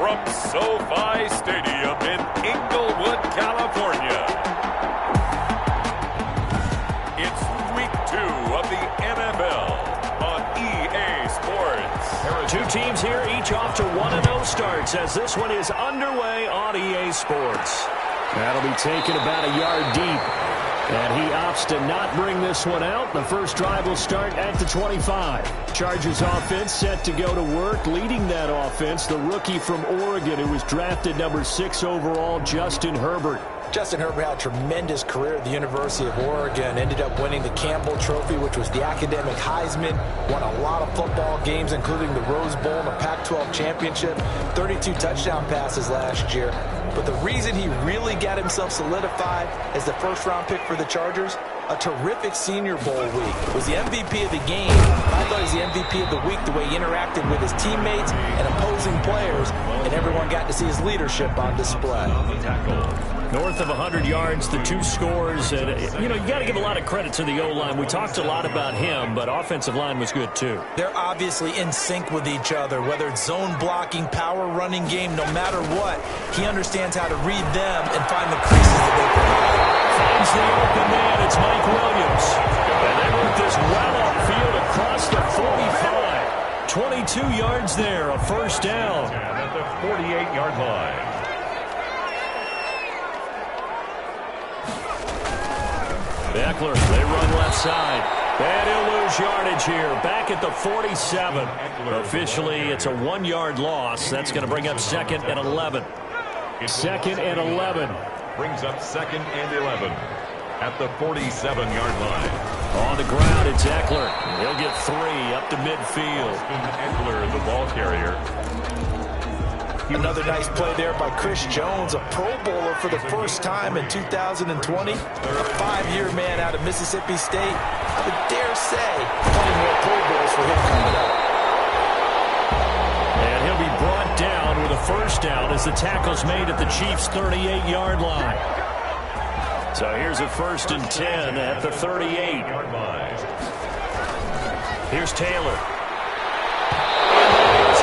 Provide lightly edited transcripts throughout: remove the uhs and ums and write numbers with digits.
from SoFi Stadium in Inglewood, California. It's week 2 of the NFL on EA Sports. Two teams here, each off to 1-0 starts as this one is underway on EA Sports. That'll be taken about a yard deep. And he opts to not bring this one out. The first drive will start at the 25. Chargers offense set to go to work. Leading that offense, the rookie from Oregon who was drafted number 6 overall, Justin Herbert. Justin Herbert had a tremendous career at the University of Oregon. Ended up winning the Campbell Trophy, which was the academic Heisman. Won a lot of football games, including the Rose Bowl and the Pac-12 championship. 32 touchdown passes last year. But the reason he really got himself solidified as the first-round pick for the Chargers, a terrific Senior Bowl week. Was the MVP of the game. I thought he was the MVP of the week, the way he interacted with his teammates and opposing players, and everyone got to see his leadership on display. North of 100 yards, the 2 scores. And, you got to give a lot of credit to the O-line. We talked a lot about him, but offensive line was good, too. They're obviously in sync with each other, whether it's zone blocking, power running game, no matter what. He understands how to read them and find the creases that they provide. Finds the open man. It's Mike Williams. And they work this well upfield across the 45. 22 yards there, a first down. At the 48-yard line. Eckler, they run left side. And he'll lose yardage here. Back at the 47. Officially, it's a 1-yard loss. That's going to bring up 2nd and 11. 2nd and 11. Brings up 2nd and 11 at the 47-yard line. On the ground, it's Eckler. He'll get 3 up to midfield. Eckler, the ball carrier. Another nice play there by Chris Jones, a Pro Bowler for the first time in 2020. A 5-year man out of Mississippi State. I would dare say plenty more Pro Bowls for him coming up. And he'll be brought down with a first down as the tackle's made at the Chiefs' 38-yard line. So here's a 1st and 10 at the 38-yard line. Here's Taylor. And that is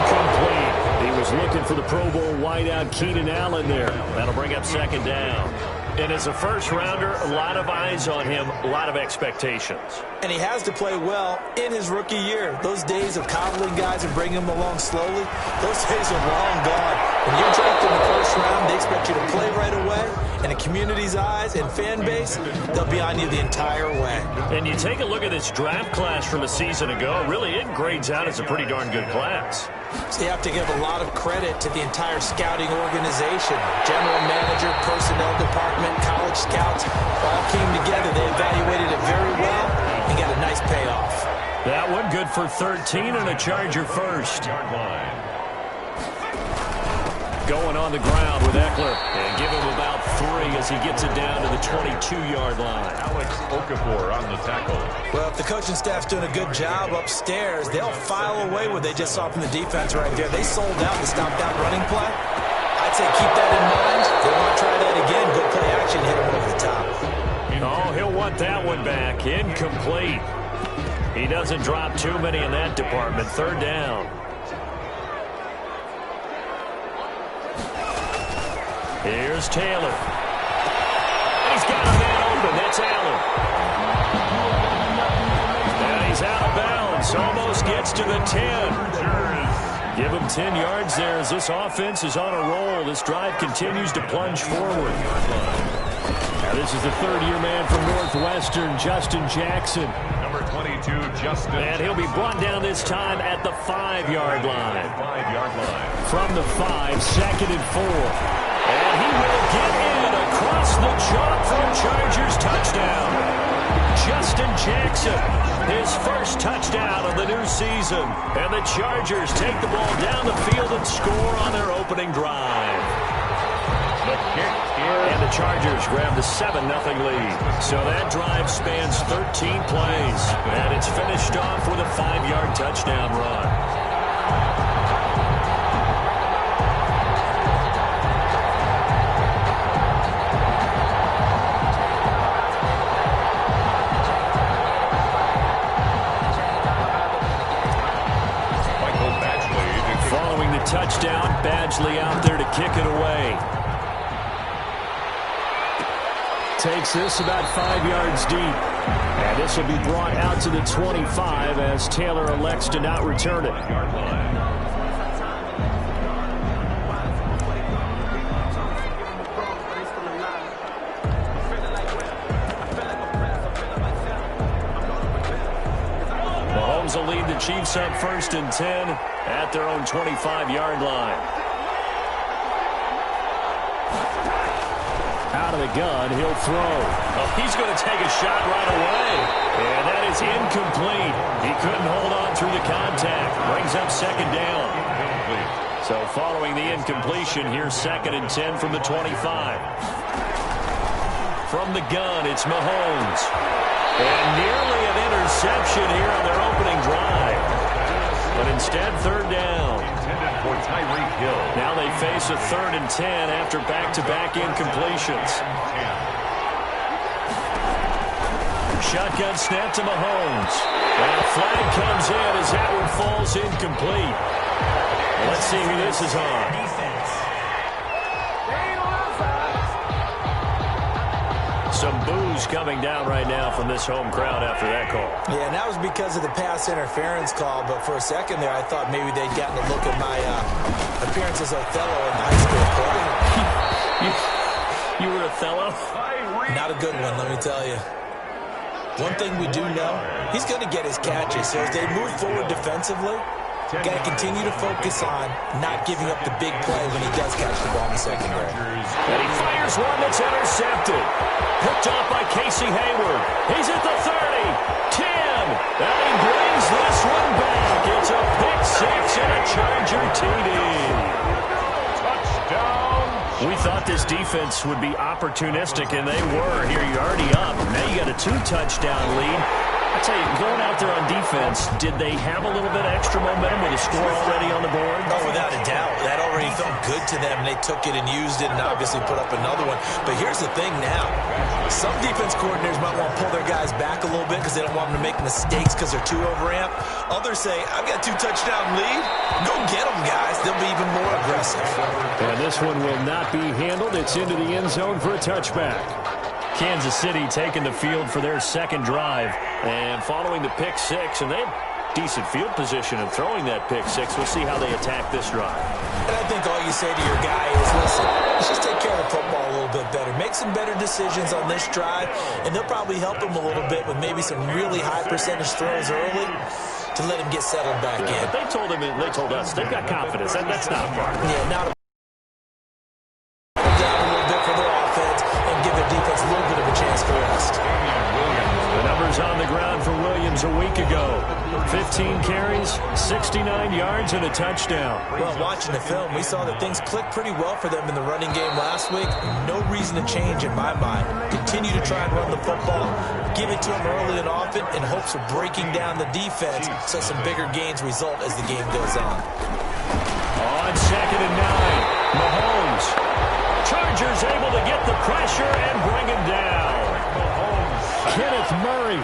incomplete. He was looking for the Pro Bowl wideout Keenan Allen there. That'll bring up 2nd down. And as a first-rounder, a lot of eyes on him, a lot of expectations. And he has to play well in his rookie year. Those days of coddling guys and bringing them along slowly, those days are long gone. When you're drafted in the first round, they expect you to play right away. And the community's eyes and fan base, they'll be on you the entire way. And you take a look at this draft class from a season ago, really it grades out as a pretty darn good class. So you have to give a lot of credit to the entire scouting organization. General manager, personnel department, college scouts all came together. They evaluated it very well and got a nice payoff. That one good for 13 and a Charger first. Going on the ground with Eckler and give him about 3 as he gets it down to the 22-yard line. Alex Okafor on the tackle. Well, if the coaching staff's doing a good job upstairs, they'll file away what they just saw from the defense right there. They sold out and stopped that running play. I'd say keep that in mind. They want to try that again. Good play action, hit him over the top. Oh, he'll want that one back. Incomplete. He doesn't drop too many in that department. 3rd down. Here's Taylor. He's got a man open. That's Allen. And he's out of bounds. Almost gets to the 10. Give him 10 yards there as this offense is on a roll. This drive continues to plunge forward. Now this is the 3rd-year man from Northwestern, Justin Jackson. Number 22, Justin. And he'll be brought down this time at the 5-yard line. 5-yard line. From the 5, 2nd and 4. And he will get in across the chalk for a Chargers touchdown. Justin Jackson, his first touchdown of the new season. And the Chargers take the ball down the field and score on their opening drive. The kick here. And the Chargers grab the 7-0 lead. So that drive spans 13 plays. And it's finished off with a 5-yard touchdown run. a touchdown. Badgley out there to kick it away. Takes this about 5 yards deep. And this will be brought out to the 25 as Taylor elects to not return it. Mahomes will lead the Chiefs up 1st and 10 at their own 25-yard line. Out of the gun, he'll throw. Oh, he's going to take a shot right away. And that is incomplete. He couldn't hold on through the contact. Brings up 2nd down. So following the incompletion, here's 2nd and 10 from the 25. From the gun, it's Mahomes. And nearly an interception here on their opening drive. But instead, 3rd down. For Tyreek Hill. Now they face a 3rd and 10 after back-to-back incompletions. Shotgun snap to Mahomes. And a flag comes in as that one falls incomplete. Let's see who this is on. Some boos coming down right now from this home crowd after that call. Yeah, and that was because of the pass interference call, but for a second there I thought maybe they'd gotten a look at my appearance as Othello in high school play. You were Othello? Not a good one, let me tell you. One thing we do know, he's going to get his catches, so as they move forward defensively, got to continue to focus on not giving up the big play when he does catch the ball in the secondary. And he fires one that's intercepted. Picked off by Casey Hayward. He's at the 30, 10, and he brings this one back. It's a pick six and a Charger TD. Touchdown. We thought this defense would be opportunistic, and they were. Here you're already up. Now you got a 2-touchdown lead. I tell you, going out there on defense, did they have a little bit of extra momentum with a score already on the board? Oh, without a doubt. That already felt good to them. They took it and used it and obviously put up another one. But here's the thing now. Some defense coordinators might want to pull their guys back a little bit because they don't want them to make mistakes because they're too overamped. Others say, I've got a 2-touchdown lead. Go get them, guys. They'll be even more aggressive. And this one will not be handled. It's into the end zone for a touchback. Kansas City taking the field for their 2nd drive and following the pick six, and they have decent field position and throwing that pick six. We'll see how they attack this drive. And I think all you say to your guy is, listen, let's just take care of the football a little bit better. Make some better decisions on this drive, and they'll probably help him a little bit with maybe some really high percentage throws early to let him get settled back in. But they told us they've got confidence. That's not a problem. Yeah, not a down a little bit for their offense and give their defense a little bit of a chance to rest. The numbers on the ground for Williams a week ago. 15 carries, 69 yards, and a touchdown. Well, watching the film, we saw that things clicked pretty well for them in the running game last week. No reason to change in my mind. Continue to try and run the football. Give it to them early and often in hopes of breaking down the defense so some bigger gains result as the game goes on. On 2nd and 9, Mahomes. Chargers able to get the pressure and bring him down. Kenneth Murray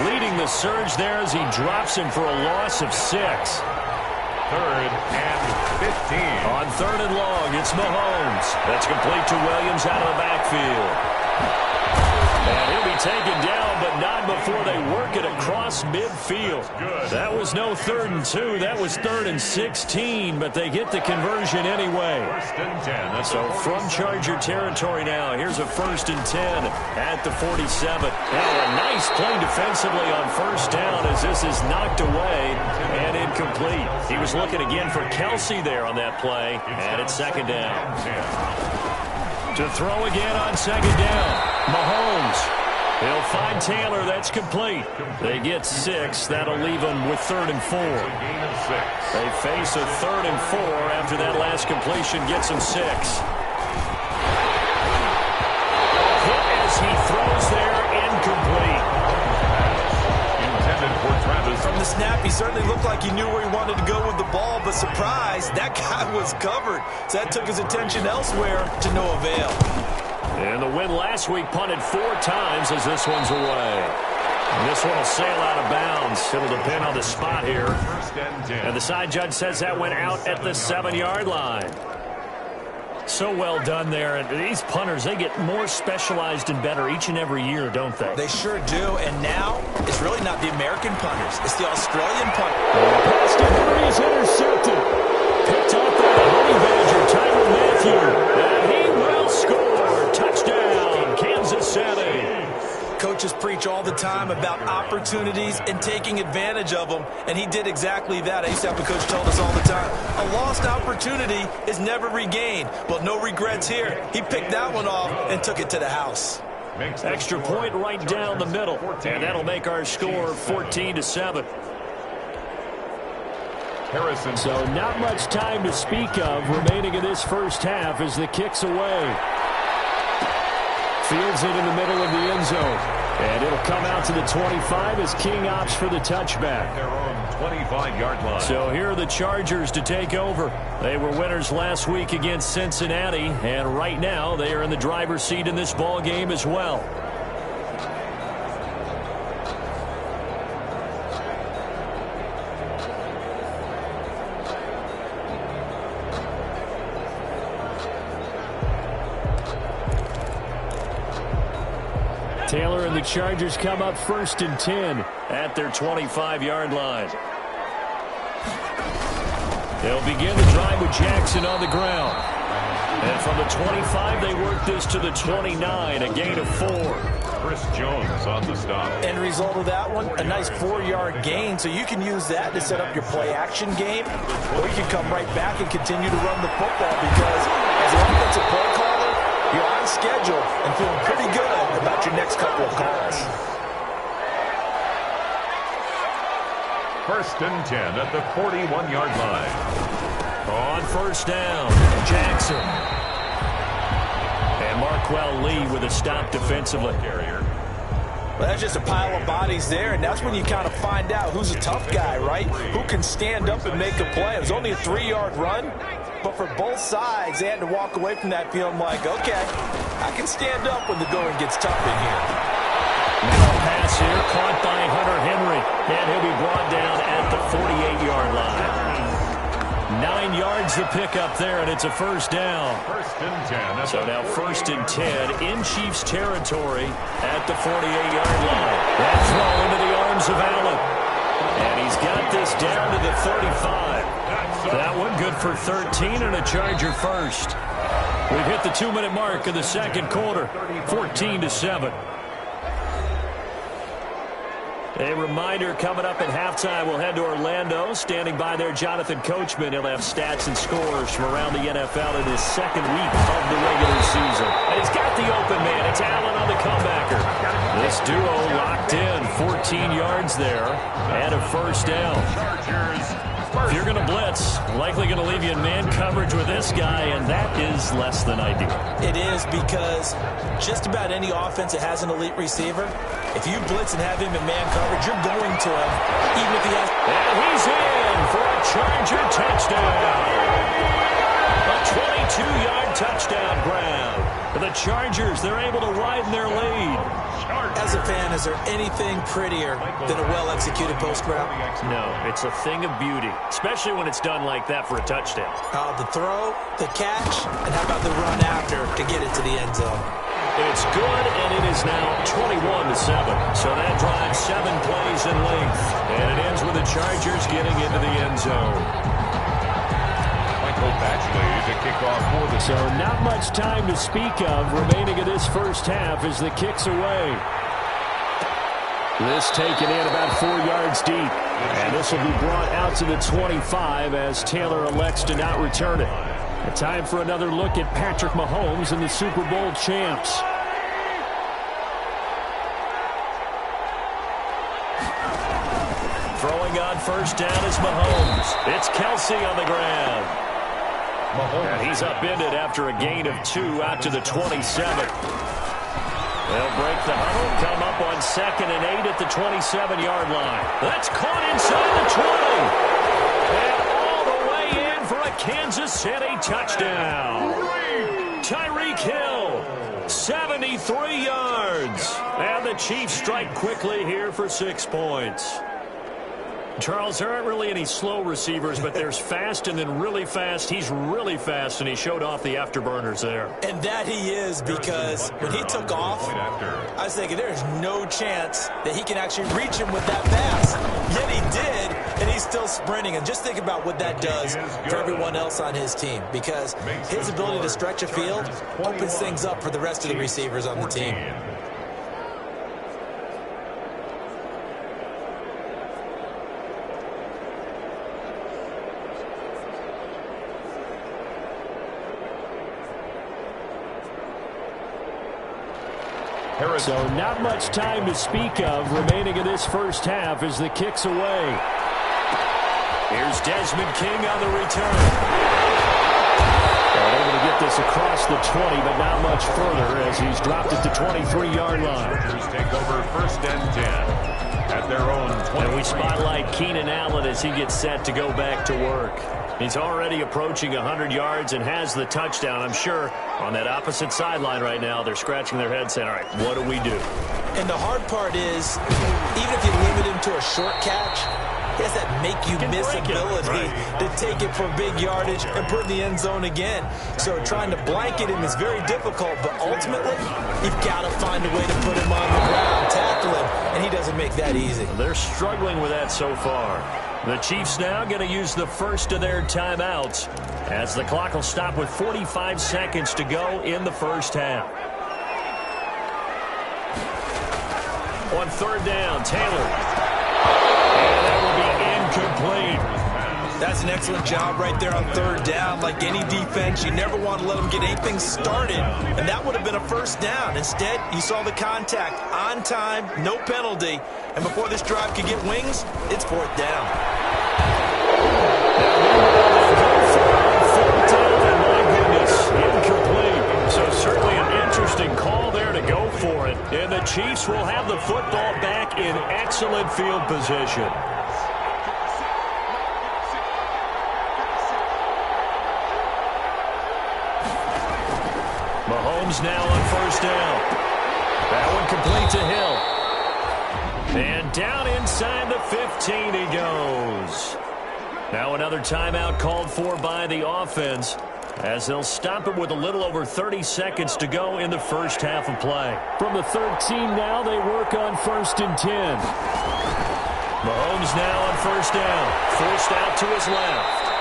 leading the surge there as he drops him for a loss of 6. 3rd and 15. On 3rd and long, it's Mahomes. That's complete to Williams out of the backfield. And he'll be taken down, but not before they work it across midfield. That was no 3rd and 2. That was 3rd and 16, but they get the conversion anyway. 1st and 10. So from Charger territory now, here's a 1st and 10 at the 47. Now a nice play defensively on 1st down as this is knocked away and incomplete. He was looking again for Kelsey there on that play, and it's 2nd down. To throw again on 2nd down. Mahomes. He'll find Taylor. That's complete. They get 6. That'll leave them with 3rd and 4. They face a 3rd and 4 after that last completion gets them 6. Hit as he throws there, incomplete. Intended for Travis. From the snap, he certainly looked like he knew where he wanted to go with the ball, but surprise, that guy was covered. So that took his attention elsewhere to no avail. And the win last week punted 4 times as this one's away. And this one will sail out of bounds. It'll depend on the spot here. First and 10. And the side judge says that went out at the 7-yard line. So well done there. And these punters, they get more specialized and better each and every year, don't they? They sure do. And now, it's really not the American punters. It's the Australian punters. Pass to Henry is intercepted. Picked off by the Honey Badger, Tyler Matthew. And he will score. Touchdown, Kansas City. Coaches preach all the time about opportunities and taking advantage of them, and he did exactly that. I used to have a coach told us all the time, a lost opportunity is never regained. Well, no regrets here. He picked that one off and took it to the house. Extra point right down the middle, and that'll make our score 14-7. Harrison. So not much time to speak of remaining in this first half as the kick's away. Fields it in the middle of the end zone. And it'll come out to the 25 as King opts for the touchback. Their own 25-yard line. So here are the Chargers to take over. They were winners last week against Cincinnati, and right now they are in the driver's seat in this ball game as well. Taylor and the Chargers come up 1st and 10 at their 25-yard line. They'll begin the drive with Jackson on the ground. And from the 25, they work this to the 29, a gain of 4. Chris Jones on the stop. End result of that one, a nice 4-yard gain, so you can use that to set up your play-action game, or you can come right back and continue to run the football because as an offensive play caller, you're on schedule and feeling pretty good about your next couple of calls. 1st and 10 at the 41-yard line. On 1st down, Jackson. And Marquell Lee with a stop defensively. Well, that's just a pile of bodies there, and that's when you kind of find out who's a tough guy, right? Who can stand up and make a play. It was only a 3-yard run, but for both sides, they had to walk away from that feeling like, okay, I can stand up when the going gets tough in here. Middle pass here, caught by Hunter Henry, and he'll be brought down at the 48-yard line. 9 yards to pick up there, and it's a 1st down. 1st and 10. So now 1st and 10 in Chiefs territory at the 48-yard line. That throw into the arms of Allen. And he's got this down to the 35. That one good for 13 and a Charger first. We've hit the 2-minute mark of the second quarter, 14-7. A reminder coming up at halftime, we'll head to Orlando. Standing by there, Jonathan Coachman. He'll have stats and scores from around the NFL in his second week of the regular season. And he's got the open man. It's Allen on the comebacker. This duo locked in, 14 yards there, and a 1st down. If you're going to blitz, likely going to leave you in man coverage with this guy, and that is less than ideal. It is because just about any offense that has an elite receiver, if you blitz and have him in man coverage, you're going to him, even if he has... And he's in for a Charger touchdown. A 22-yard touchdown grab. The Chargers, they're able to widen their lead. As a fan, is there anything prettier than a well-executed post route? No, it's a thing of beauty, especially when it's done like that for a touchdown. The throw, the catch, and how about the run after to get it to the end zone? It's good, and it is now 21-7. So that drives 7 plays in length, and it ends with the Chargers getting into the end zone. To kick off for the... So not much time to speak of remaining in this first half as the kick's away. This taken in about 4 yards deep. And this will be brought out to the 25 as Taylor elects to not return it. A time for another look at Patrick Mahomes and the Super Bowl champs. Throwing on 1st down is Mahomes. It's Kelsey on the ground. And he's upended after a gain of 2 out to the 27. They'll break the huddle, come up on 2nd and 8 at the 27-yard line. That's caught inside the 20. And all the way in for a Kansas City touchdown. Tyreek Hill, 73 yards. And the Chiefs strike quickly here for 6 points. Charles, there aren't really any slow receivers, but there's fast and then really fast. He's really fast, and he showed off the afterburners there. And that he is, because when he took off, I was thinking there's no chance that he can actually reach him with that pass. Yet he did, and he's still sprinting. And just think about what that does for everyone else on his team, because his ability to stretch a field opens things up for the rest of the receivers on the team. So not much time to speak of remaining in this first half as the kick's away. Here's Desmond King on the return. And able to get this across the 20, but not much further as he's dropped it to 23-yard line. Chargers take over 1st and 10 at their own 20. And we spotlight Keenan Allen as he gets set to go back to work. He's already approaching 100 yards and has the touchdown. I'm sure on that opposite sideline right now, they're scratching their heads saying, all right, what do we do? And the hard part is, even if you limit him to a short catch, he has that make-you-miss ability to take it for big yardage and put in the end zone again. So trying to blanket him is very difficult, but ultimately, you've got to find a way to put him on the ground, tackle him, and he doesn't make that easy. They're struggling with that so far. The Chiefs now going to use the first of their timeouts as the clock will stop with 45 seconds to go in the first half. On 3rd down, Taylor. And that will be incomplete. That's an excellent job right there on 3rd down. Like any defense, you never want to let them get anything started, and that would have been a 1st down. Instead, you saw the contact on time, no penalty, and before this drive could get wings, it's 4th down. Incomplete. So certainly an interesting call there to go for it. And the Chiefs will have the football back in excellent field position. Mahomes now on 1st down. That one complete to Hill. And down inside the 15 he goes. Now another timeout called for by the offense as they'll stop it with a little over 30 seconds to go in the first half of play. From the 13 now, they work on 1st and 10. Mahomes now on 1st down. Forced out to his left.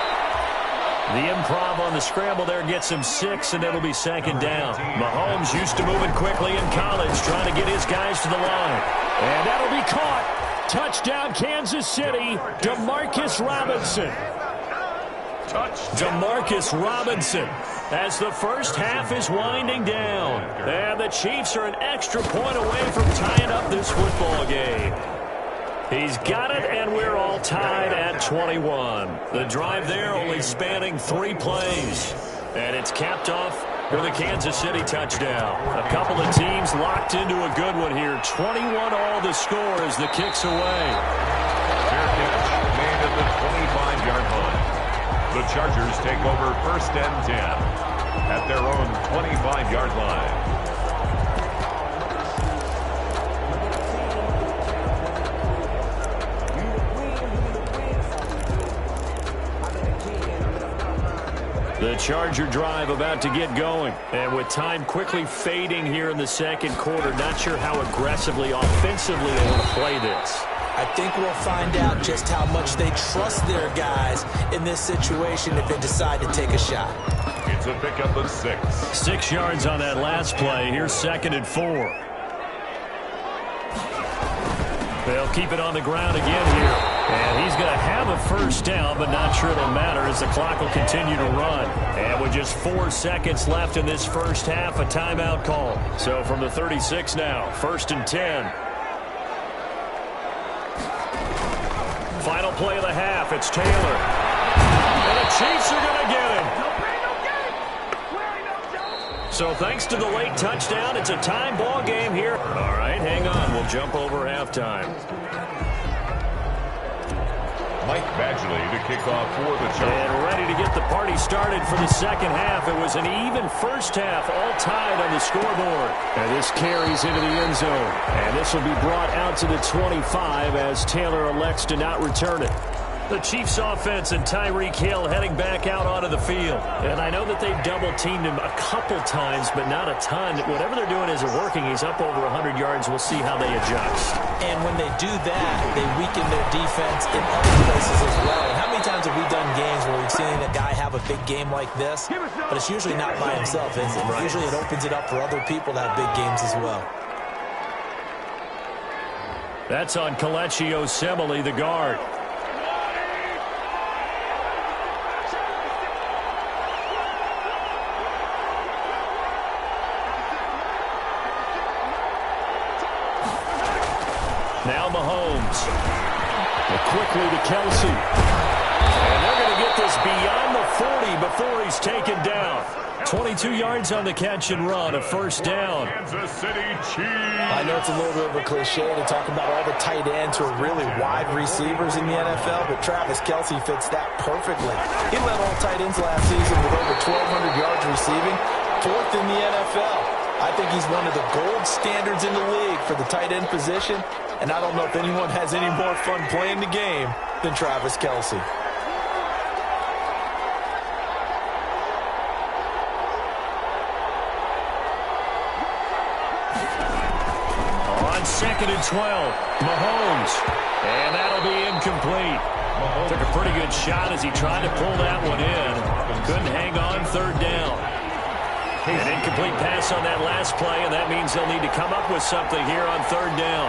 The improv on the scramble there gets him 6, and it'll be 2nd down. Mahomes used to moving quickly in college, trying to get his guys to the line. And that'll be caught. Touchdown, Kansas City, DeMarcus Robinson. DeMarcus Robinson as the first half is winding down. And the Chiefs are an extra point away from tying up this football game. He's got it, and we're all tied at 21. The drive there only spanning 3 plays. And it's capped off with a Kansas City touchdown. A couple of teams locked into a good one here. 21-all the score as the kick's away. Fair catch made at the 25-yard line. The Chargers take over 1st and 10 at their own 25-yard line. The Charger drive about to get going. And with time quickly fading here in the 2nd quarter, not sure how aggressively, offensively they want to play this. I think we'll find out just how much they trust their guys in this situation if they decide to take a shot. It's a pickup of 6. 6 yards on that last play. Here's 2nd and 4. They'll keep it on the ground again here. And he's going to have a 1st down, but not sure it'll matter as the clock will continue to run. And with just 4 seconds left in this first half, a timeout call. So from the 36 now, 1st and 10. Final play of the half, it's Taylor. And the Chiefs are going to get him. So thanks to the late touchdown, it's a time ball game here. All right, hang on. We'll jump over halftime. Mike Badgley to kick off for the Chargers. And ready to get the party started for the second half. It was an even first half, all tied on the scoreboard. And this carries into the end zone. And this will be brought out to the 25 as Taylor elects to not return it. The Chiefs offense and Tyreek Hill heading back out onto the field. And I know that they've double-teamed him a couple times, but not a ton. Whatever they're doing isn't working. He's up over 100 yards. We'll see how they adjust. And when they do that, they weaken their defense in other places as well. And how many times have we done games where we've seen a guy have a big game like this, but it's usually not by himself, is it? Right. Usually it opens it up for other people to have big games as well. That's on Kelechi Osemele, the guard. Now Mahomes. And quickly to Kelsey. And they're going to get this beyond the 40 before he's taken down. 22 yards on the catch and run, a first down. Kansas City Chiefs. I know it's a little bit of a cliche to talk about all the tight ends who are really wide receivers in the NFL, but Travis Kelce fits that perfectly. He led all tight ends last season with over 1,200 yards receiving, fourth in the NFL. I think he's one of the gold standards in the league for the tight end position, and I don't know if anyone has any more fun playing the game than Travis Kelce. On 2nd and 12, Mahomes. And that'll be incomplete. Took a pretty good shot as he tried to pull that one in. Couldn't hang on, third down. An incomplete pass on that last play, and that means they'll need to come up with something here on third down.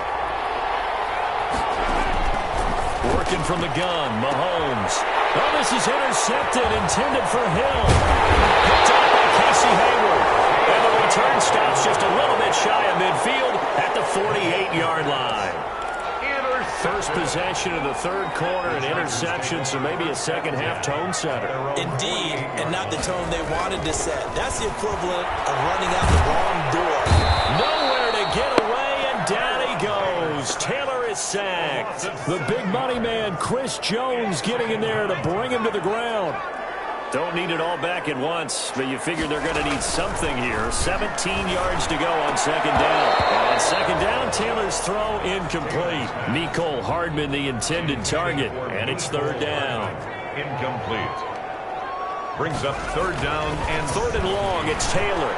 Working from the gun, Mahomes. Oh, this is intercepted, intended for Hill. Picked up by Casey Hayward. And the return stops just a little bit shy of midfield at the 48-yard line. First possession of the third quarter, an interception, so maybe a second-half tone setter. Indeed, and not the tone they wanted to set. That's the equivalent of running out the wrong door. Nowhere to get away, and down he goes. Taylor is sacked. The big money man, Chris Jones, getting in there to bring him to the ground. Don't need it all back at once, but you figure they're going to need something here. 17 yards to go on second down. On second down, Taylor's throw incomplete. Mecole Hardman, the intended target, and it's third down. Incomplete. Brings up third down and third and long. It's Taylor.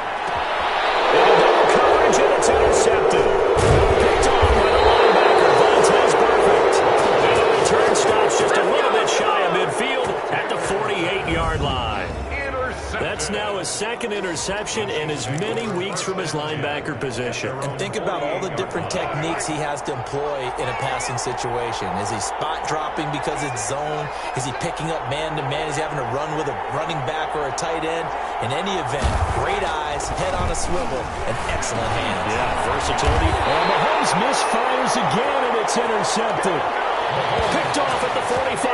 Into double coverage, and it's intercepted. Picked off by the linebacker, Vontaze Burfict. And the return stops just a little bit shy of midfield at the 48-yard line. That's now his second interception in as many weeks from his linebacker position. And think about all the different techniques he has to employ in a passing situation. Is he spot dropping because it's zone? Is he picking up man-to-man? Is he having to run with a running back or a tight end? In any event, great eyes, head on a swivel, and excellent hands. Yeah, versatility. And Mahomes misfires again, and it's intercepted. Picked off at the 45.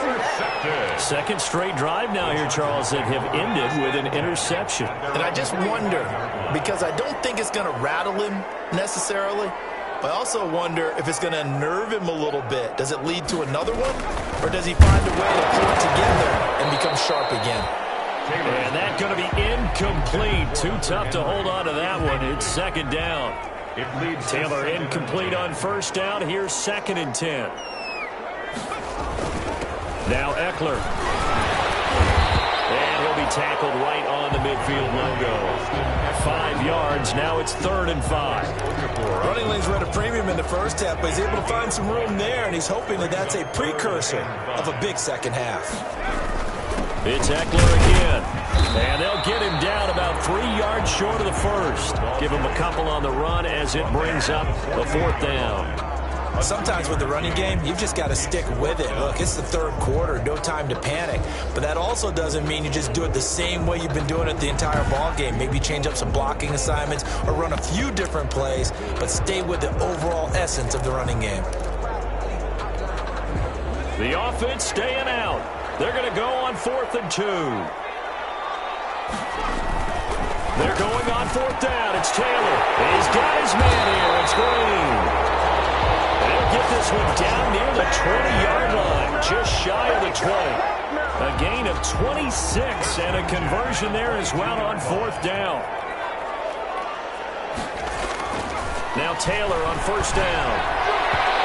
Intercepted. Second straight drive now here, Charles, that have ended with an interception. And I just wonder, because I don't think it's going to rattle him necessarily, but I also wonder if it's going to unnerve him a little bit. Does it lead to another one? Or does he find a way to pull it together and become sharp again? And that's going to be incomplete. Too tough to hold on to that one. It's second down. It leads Taylor incomplete on first down. Here's 2nd and 10. Now Eckler. And he'll be tackled right on the midfield logo. 5 yards. Now it's 3rd and 5. Running lanes were at a premium in the first half, but he's able to find some room there, and he's hoping that that's a precursor of a big second half. It's Eckler again. And they'll get him down about 3 yards short of the first. Give him a couple on the run as it brings up a 4th down. Sometimes with the running game, you've just got to stick with it. Look, it's the third quarter, no time to panic. But that also doesn't mean you just do it the same way you've been doing it the entire ball game. Maybe change up some blocking assignments or run a few different plays, but stay with the overall essence of the running game. The offense staying out. They're going to go on 4th and 2. They're going on 4th down. It's Taylor. He's got his man here. It's Green. They'll get this one down near the 20-yard line, just shy of the 20. A gain of 26 and a conversion there as well on 4th down. Now Taylor on 1st down.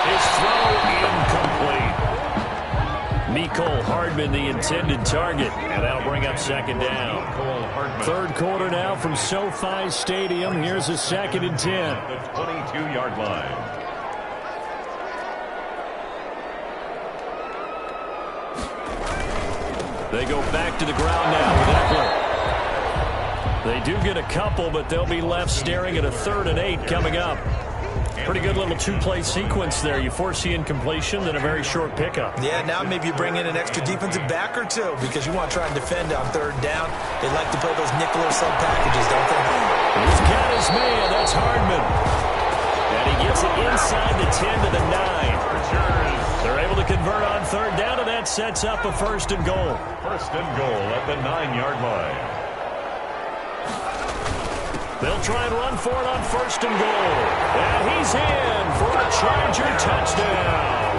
His throw incomplete. Mecole Hardman the intended target, and that'll bring up 2nd down. 3rd quarter now from SoFi Stadium. Here's a 2nd and 10. The 22-yard line. They go back to the ground now with Eckler. They do get a couple, but they'll be left staring at a 3rd and 8 coming up. Pretty good little 2-play sequence there. You force the incompletion, then a very short pickup. Yeah, now maybe you bring in an extra defensive back or two because you want to try and defend on 3rd down. They like to play those nickel or sub packages, don't they? He's got his man. That's Hardman. And he gets it inside the 10 to the 9. They're able to convert on 3rd down, and that sets up a 1st and goal. 1st and goal at the 9-yard line. They'll try and run for it on 1st and goal. And he's in for a Charger touchdown.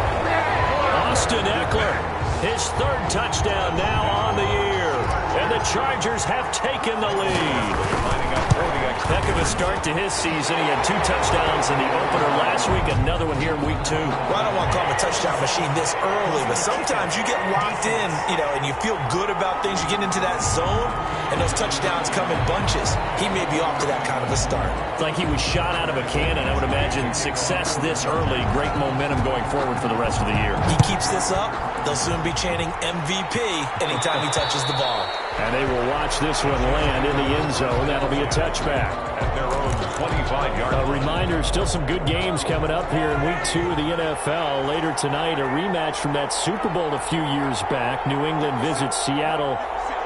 Austin Eckler, his 3rd touchdown now on the year. And the Chargers have taken the lead. Lining up for the extra. Heck of a start to his season. He had 2 touchdowns in the opener last week, another one here in week 2. Well, I don't want to call him a touchdown machine this early, but sometimes you get locked in, and you feel good about things. You get into that zone, and those touchdowns come in bunches. He may be off to that kind of a start. It's like he was shot out of a cannon. I would imagine success this early, great momentum going forward for the rest of the year. He keeps this up, they'll soon be chanting MVP anytime he touches the ball. And they will watch this one land in the end zone. That'll be a touchback. At their own 25-yard line. A reminder, still some good games coming up here in week 2 of the NFL. Later tonight, a rematch from that Super Bowl a few years back. New England visits Seattle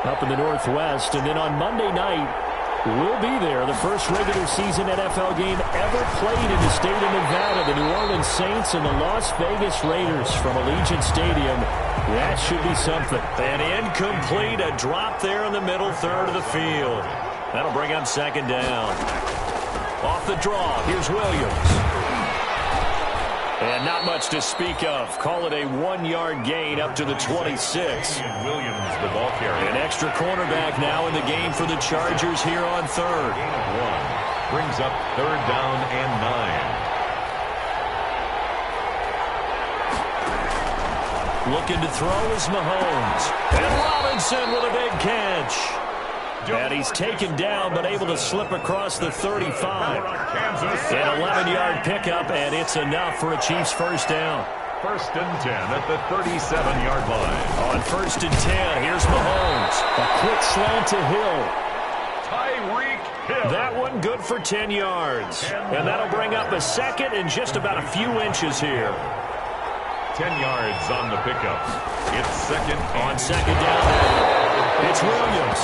up in the Northwest. And then on Monday night, we'll be there. The first regular season NFL game ever played in the state of Nevada. The New Orleans Saints and the Las Vegas Raiders from Allegiant Stadium. That should be something. And incomplete, a drop there in the middle 3rd of the field. That'll bring up 2nd down. Off the draw, here's Williams. And not much to speak of. Call it a 1-yard gain up to the 26. Williams, the ball carrier. An extra cornerback now in the game for the Chargers here on 3rd. Gain of 1. Brings up 3rd down and 9. Looking to throw is Mahomes. And Robinson with a big catch. And he's taken down, but able to slip across the 35. An 11-yard pickup, and it's enough for a Chiefs 1st down. 1st and 10 at the 37-yard line. On 1st and 10, here's Mahomes. A quick slant to Hill. Tyreek Hill. That one good for 10 yards. And that'll bring up a 2nd and just about a few inches here. 10 yards on the pickup. It's 2nd. On 2nd down, it's Williams.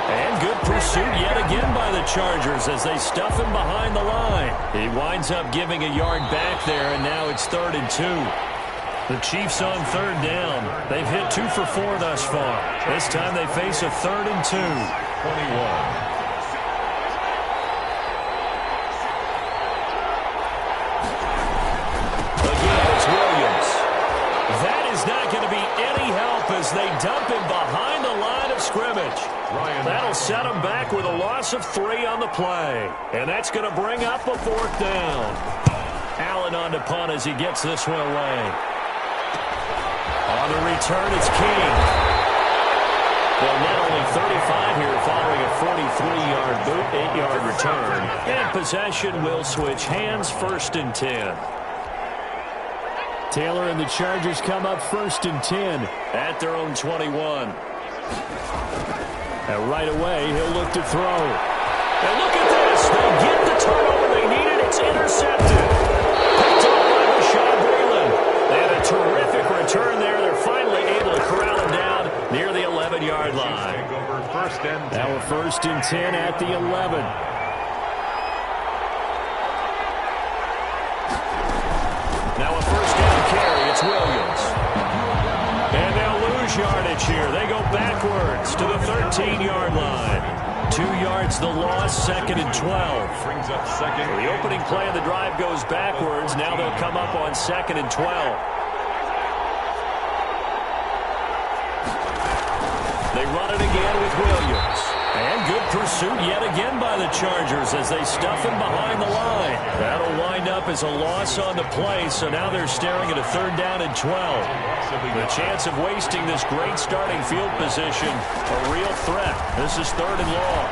And good pursuit yet again by the Chargers as they stuff him behind the line. He winds up giving a yard back there, and now it's 3rd and 2. The Chiefs on 3rd down. They've hit 2 for 4 thus far. This time they face a 3rd and 2. 21. Not going to be any help as they dump him behind the line of scrimmage. That'll set him back with a loss of 3 on the play. And that's going to bring up a 4th down. Allen on to punt as he gets this one away. On the return, it's King. Well, not only 35 here following a 43-yard boot, 8-yard return. And possession will switch hands, 1st and 10. Taylor and the Chargers come up 1st and 10 at their own 21. And right away, he'll look to throw. And look at this. They get the turnover they needed. It's intercepted. Picked up by Rashad Breeland. And a terrific return there. They're finally able to corral him down near the 11-yard line. Now we're 1st and 10 at the 11. Now a 1st down carry, it's Williams. And they'll lose yardage here. They go backwards to the 13-yard line. 2 yards the loss, 2nd and 12. Brings up second. So the opening play of the drive goes backwards. Now they'll come up on 2nd and 12. They run it again with Williams. And good pursuit yet again by the Chargers as they stuff him behind the line. That'll wind up as a loss on the play, so now they're staring at a 3rd down and 12. The chance of wasting this great starting field position, a real threat. This is 3rd and long.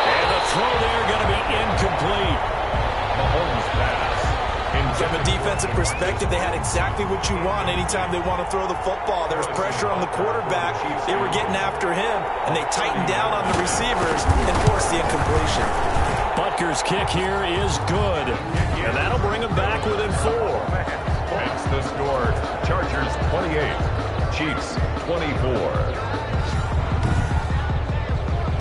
And the throw there going to be incomplete. Mahomes pass. From a defensive perspective, they had exactly what you want anytime they want to throw the football. There was pressure on the quarterback. They were getting after him, and they tightened down on the receivers and forced the incompletion. Butker's kick here is good, and that'll bring him back within 4. That's the score. Chargers 28, Chiefs 24.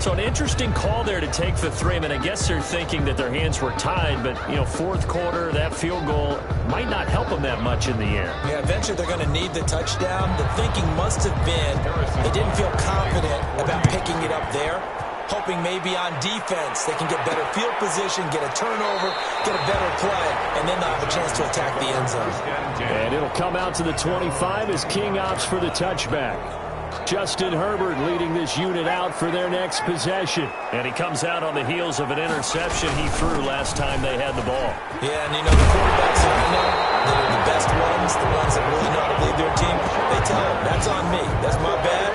So an interesting call there to take the 3. I mean, I guess they're thinking that their hands were tied, but, you know, 4th quarter, that field goal might not help them that much in the end. Yeah, eventually they're going to need the touchdown. The thinking must have been they didn't feel confident about picking it up there, hoping maybe on defense they can get better field position, get a turnover, get a better play, and then they'll have a chance to attack the end zone. And it'll come out to the 25 as King opts for the touchback. Justin Herbert leading this unit out for their next possession. And he comes out on the heels of an interception he threw last time they had the ball. Yeah, and you know the quarterbacks that I know that are the best ones, the ones that really know how to lead their team, they tell them, that's on me, that's my bad.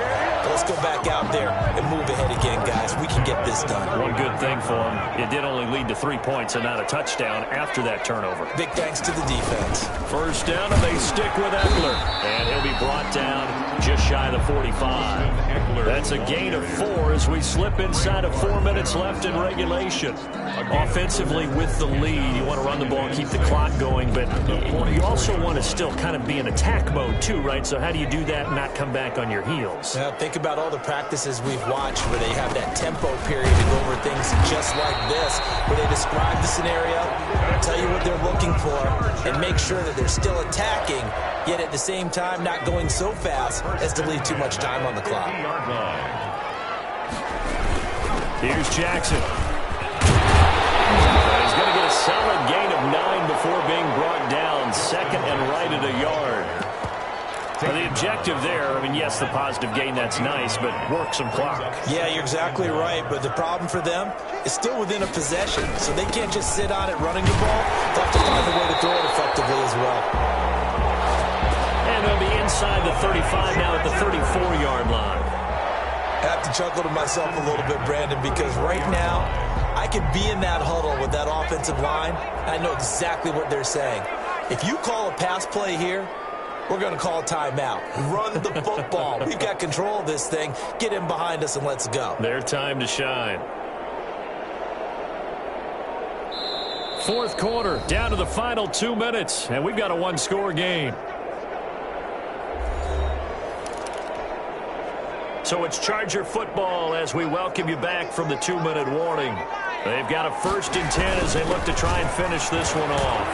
Let's go back out there and move ahead again, guys. We can get this done. One good thing for him, it did only lead to 3 points and not a touchdown after that turnover. Big thanks to the defense. 1st down, and they stick with Eckler. And he'll be brought down just shy of the 45. That's a gain of 4 as we slip inside of 4 minutes left in regulation. Offensively with the lead, you want to run the ball, keep the clock going, but you also want to still kind of be in attack mode too, right? So how do you do that and not come back on your heels? Now, think about all the practices we've watched where they have that tempo period to go over things just like this, where they describe the scenario, tell you what they're looking for, and make sure that they're still attacking, yet at the same time not going so fast as to leave too much time on the clock. Here's Jackson. He's going to get a solid gain of 9 before being brought down. 2nd and right at a yard. Now the objective there, I mean, yes, the positive gain, that's nice, but work some clock. Yeah, you're exactly right, but the problem for them is still within a possession, so they can't just sit on it running the ball. They'll have to find a way to throw it effectively as well. And they'll be inside the 35 now at the 34-yard line. I have to chuckle to myself a little bit, Brandon, because right now I could be in that huddle with that offensive line. I know exactly what they're saying. If you call a pass play here, we're going to call a timeout. Run the football. We've got control of this thing. Get in behind us and let's go. Their time to shine. 4th quarter, down to the final 2 minutes, and we've got a 1-score game. So it's Charger football as we welcome you back from the 2-minute warning. They've got a 1st and 10 as they look to try and finish this one off.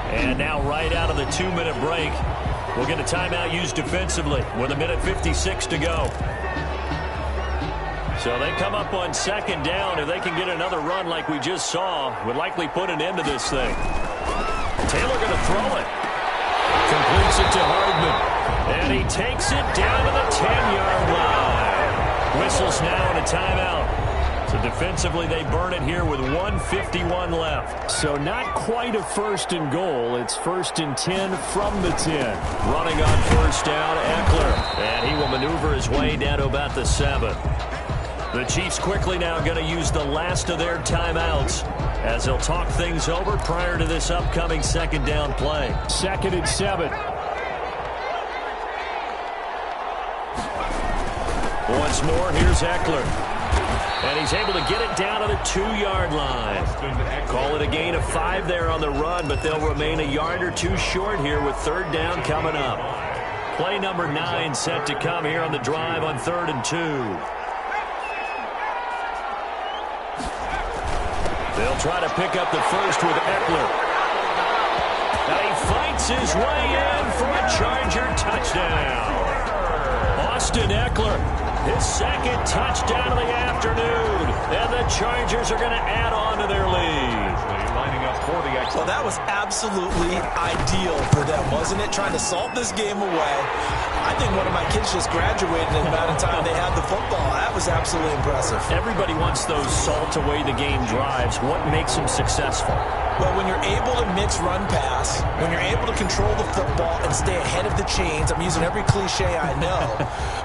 And now right out of the 2-minute break, we'll get a timeout used defensively with 1:56 to go. So they come up on 2nd down. If they can get another run like we just saw, would likely put an end to this thing. Taylor going to throw it. Completes it to Hardman. And he takes it down to the 10-yard line. Whistles now and a timeout. So defensively, they burn it here with 1:51 left. So not quite a 1st and goal. It's 1st and 10 from the 10. Running on 1st down, Eckler. And he will maneuver his way down to about the 7. The Chiefs quickly now going to use the last of their timeouts as they'll talk things over prior to this upcoming 2nd down play. 2nd and 7. Once more, here's Eckler. And he's able to get it down to the 2-yard line. Call it a gain of 5 there on the run, but they'll remain a yard or 2 short here with 3rd down coming up. Play number 9 set to come here on the drive on 3rd and 2. They'll try to pick up the 1st with Eckler. Now he fights his way in for a Charger touchdown. second touchdown of the afternoon. And the Chargers are going to add on to their lead. Lining up for the extra. Well, that was absolutely ideal for them, wasn't it? Trying to salt this game away. I think one of my kids just graduated in the amount of time they had the football. That was absolutely impressive. Everybody wants those salt away the game drives. What makes them successful? Well, when you're able to mix run-pass, when you're able to control the football and stay ahead of the chains, I'm using every cliche I know,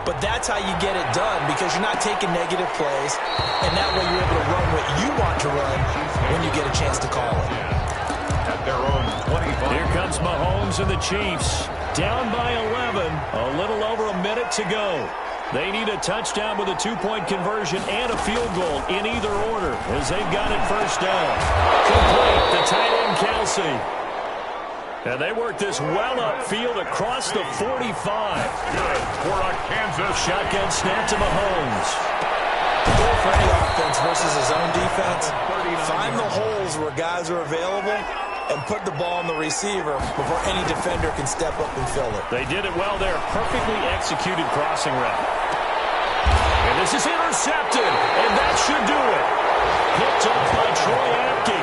but that's how you get it done because you're not taking negative plays, and that way you're able to run what you want to run when you get a chance to call it. At their own 25. Here comes Mahomes and the Chiefs. Down by 11, a little over a minute to go. They need a touchdown with a two-point conversion and a field goal in either order as they've got it first down. Complete, the tight end Kelsey. And they work this well upfield across the 45. Good for a Kansas. Shotgun snap to Mahomes. For any offense versus his own defense, find the holes where guys are available and put the ball on the receiver before any defender can step up and fill it. They did it well there. Perfectly executed crossing route. And this is intercepted, and that should do it. Picked up by Troy Apke.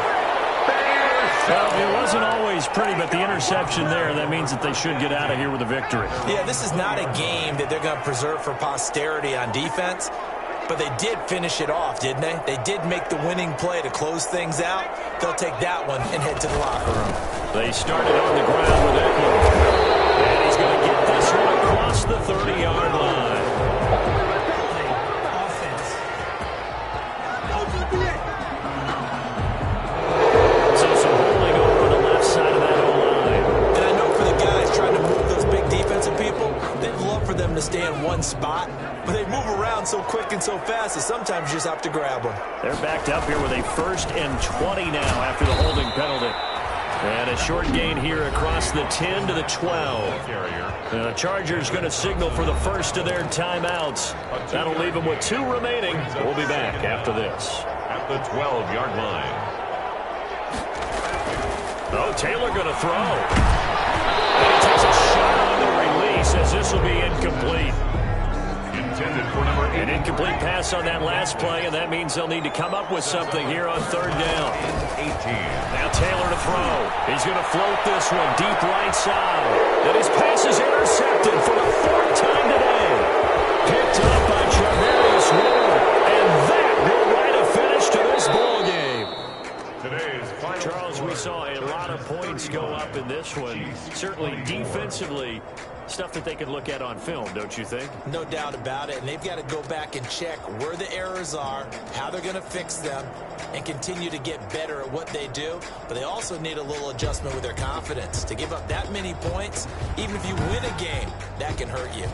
Well, it wasn't always pretty, but the interception there, that means that they should get out of here with a victory. Yeah, this is not a game that they're going to preserve for posterity on defense. But they did finish it off, didn't they? They did make the winning play to close things out. They'll take that one and head to the locker room. They started on the ground with Eckler. And he's going to get this one across the 30-yard line. So some holding over on the left side of that O-line. And I know for the guys trying to move those big defensive people, they'd love for them to stay in one spot. But they move around so quick and so fast that sometimes you just have to grab them. They're backed up here with a 1st and 20 now after the holding penalty. And a short gain here across the 10 to the 12. The Chargers going to signal for the first of their timeouts. That'll leave them with 2 remaining. We'll be back after this. At the 12-yard line. Oh, Taylor going to throw. And he takes a shot on the release as this will be incomplete. Intended for number 8. An incomplete pass on that last play, and that means they'll need to come up with something here on 3rd down. 18. Now Taylor to throw. He's going to float this one deep right side. And his pass is intercepted for the 4th time today. Picked up by Charvarius Ward. And that will write a finish to this ball game. Charles, we saw a lot of points go up in this one. Certainly defensively, stuff that they can look at on film, don't you think? No doubt about it. And they've got to go back and check where the errors are, how they're going to fix them, and continue to get better at what they do. But they also need a little adjustment with their confidence. To give up that many points, even if you win a game, that can hurt you.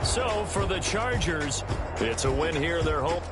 So for the Chargers, it's a win here. They're home.